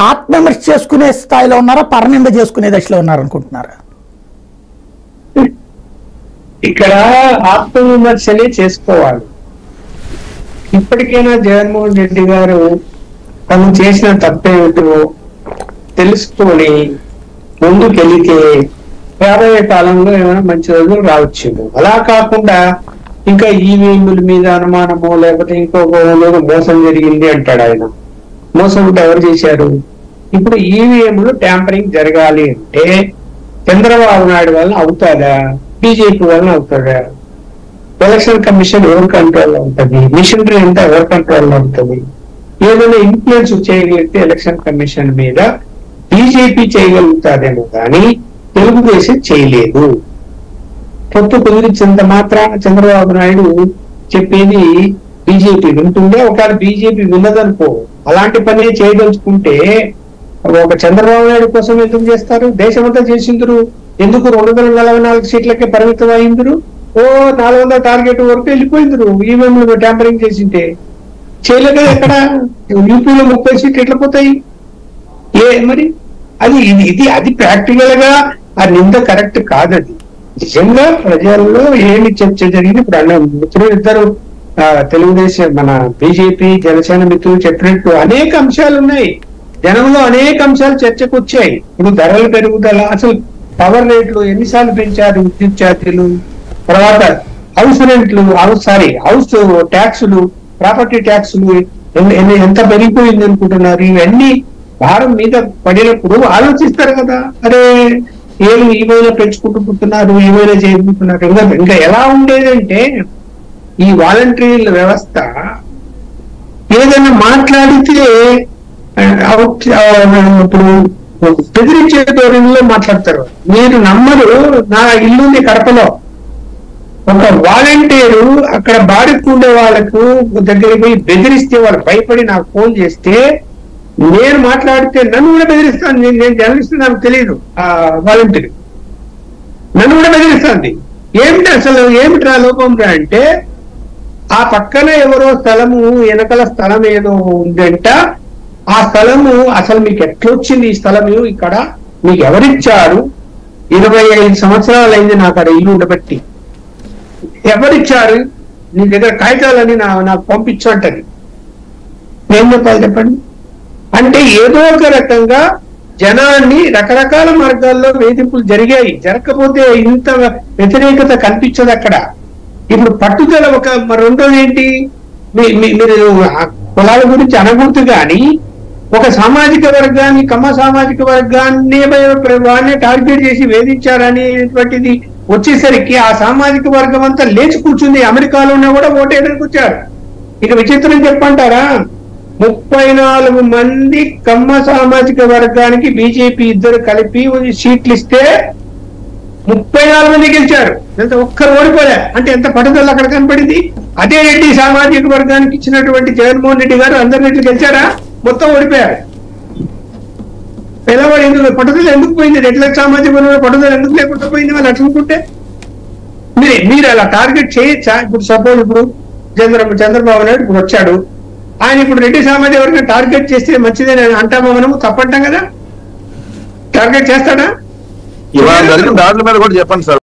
ఆత్మవిమర్శ చేసుకునే స్థాయిలో ఉన్నారా, పరనింద చేసుకునే దశలో ఉన్నారనుకుంటున్నారా? ఇక్కడ ఆత్మవిమర్శనే చేసుకోవాలి. ఇప్పటికైనా జగన్మోహన్ రెడ్డి గారు తను చేసిన తప్పేమిటో తెలుసుకొని ముందుకెళ్తే రాబోయే కాలంలో ఏమైనా మంచి రోజులు రావచ్చు. అలా కాకుండా ఇంకా ఈవీఎంల మీద అనుమానమో లేకపోతే ఇంకొక మోసం జరిగింది అంటాడు ఆయన. మోసం అంటే ఎవరు చేశారు? ఇప్పుడు ఈవీఎంలు ట్యాంపరింగ్ జరగాలి అంటే చంద్రబాబు నాయుడు వలన అవుతాదా, బీజేపీ వలన అవుతాడా? ఎలక్షన్ కమిషన్ ఎవరి కంట్రోల్లో ఉంటుంది? మిషనరీ అంతా ఎవరి కంట్రోల్లో ఉంటుంది? ఏదైనా ఇన్ఫ్లుయెన్స్ చేయగలిగితే ఎలక్షన్ కమిషన్ మీద బీజేపీ చేయగలుగుతాదేమో కానీ తెలుగుదేశం చేయలేదు. పొత్తు కుదిరించినంత మాత్రాన చంద్రబాబు నాయుడు చెప్పేది బీజేపీ వింటుందే. ఒకవేళ బీజేపీ విన్నదనుకో, అలాంటి పని చేయదలుచుకుంటే ఒక చంద్రబాబు నాయుడు కోసం ఎందుకు చేస్తారు? దేశమంతా చేసిందరు. ఎందుకు 244 సీట్లకే పరిమితం అయిందరు? 400 టార్గెట్ వరకు వెళ్ళిపోయిందరు. ఈవీఎంలు ట్యాంపరింగ్ చేసింటే చేయలేదు. ఎక్కడ యూపీలో 30 సీట్లు ఎట్లా పోతాయి? మరి అది ప్రాక్టికల్ గా ఆ నింద కరెక్ట్ కాదు. అది నిజంగా ప్రజల్లో ఏమి చర్చ జరిగింది? ఇప్పుడు అన్న మిత్రులు ఇద్దరు తెలుగుదేశం మన బీజేపీ జనసేన మిత్రులు చెప్పినట్టు అనేక అంశాలు ఉన్నాయి. జనంలో అనేక అంశాలు చర్చకు వచ్చాయి. ఇప్పుడు ధరల పెరుగుదల, అసలు పవర్ రేట్లు ఎన్నిసార్లు పెంచారు విద్యుత్ ఛార్జీలు, తర్వాత హౌస్ రెంట్లు, హౌస్ ట్యాక్సులు, ప్రాపర్టీ ట్యాక్సులు ఎంత పెరిగిపోయింది అనుకుంటున్నారు? ఇవన్నీ భారం మీద పడినప్పుడు ఆలోచిస్తారు కదా, అరే ఏమైనా పెంచుకుంటూ పుట్టున్నారు, ఏమైనా చేసుకుంటున్నారు. ఇంకా ఎలా ఉండేదంటే ఈ వాలంటీర్ల వ్యవస్థ ఏదైనా మాట్లాడితే ఇప్పుడు బెదిరించే ధోరణిలో మాట్లాడతారు. మీరు నమ్మరు, నా ఇల్లుంది కడపలో. ఒక వాలంటీరు అక్కడ బాడికి ఉండే వాళ్ళకు దగ్గరికి పోయి బెదిరిస్తే వాళ్ళు భయపడి నాకు ఫోన్ చేస్తే నేను మాట్లాడితే నన్ను కూడా బెదిరిస్తాను. నేను జర్నలిస్ట్, నాకు తెలియదు. ఆ వాలంటీర్ నన్ను కూడా బెదిరిస్తుంది. ఏమిటి అసలు ఏమిట్రా లోపం రా అంటే, ఆ పక్కన ఎవరో స్థలము వెనకల స్థలం ఏదో ఉందంట. ఆ స్థలము అసలు మీకు ఎట్లొచ్చింది? ఈ స్థలము ఇక్కడ మీకు ఎవరిచ్చారు? 25 సంవత్సరాలు అయింది నాకు అక్కడ ఇల్లు ఉండబట్టి. ఎవరిచ్చారు? నీ దగ్గర కాగితాలని నాకు పంపించు అంటది. ఏం చెప్పాలి చెప్పండి? అంటే ఏదో ఒక రకంగా జనాన్ని రకరకాల మార్గాల్లో వేధింపులు జరిగాయి. జరగకపోతే ఇంత వ్యతిరేకత కనిపించదు అక్కడ. ఇప్పుడు పట్టుదల రెండోది ఏంటి? మీరు కులాల గురించి అనకూడదు కానీ ఒక సామాజిక వర్గాన్ని, కమ్మ సామాజిక వర్గాన్ని వాడిని టార్గెట్ చేసి వేధించారనేటువంటిది వచ్చేసరికి ఆ సామాజిక వర్గం అంతా లేచి కూర్చుంది. అమెరికాలోనే కూడా ఓటేయడానికి వచ్చారు. ఇక విచిత్రం చెప్పంటారా? 34 మంది కమ్మ సామాజిక వర్గానికి బీజేపీ ఇద్దరు కలిపి సీట్లు ఇస్తే 34 మంది గెలిచారు. ఎంత ఒక్కరు ఓడిపోలే అంటే ఎంత పట్టుదల అక్కడ కనపడింది. అదే రెడ్డి సామాజిక వర్గానికి ఇచ్చినటువంటి జగన్మోహన్ రెడ్డి గారు అందరి రెడ్లు గెలిచారా? మొత్తం ఓడిపోయారు. పిల్లవాడు ఎందుకు పట్టుదల ఎందుకు పోయింది? రెడ్ల సామాజిక వర్గం పట్టుదల ఎందుకు లేకుండా పోయింది? వాళ్ళు అట్లనుకుంటే మీరు అలా టార్గెట్ చేయొచ్చా? ఇప్పుడు సపోజ్ ఇప్పుడు చంద్రబాబు నాయుడు ఇప్పుడు వచ్చాడు, ఆయన ఇప్పుడు రెడ్డి సామాజిక వర్గం టార్గెట్ చేస్తే మంచిదని అంటామా? మనము తప్పంటాం కదా. టార్గెట్ చేస్తాడా? ఇవాళ జరిగిన దాడుల మీద కూడా చెప్పండి సార్.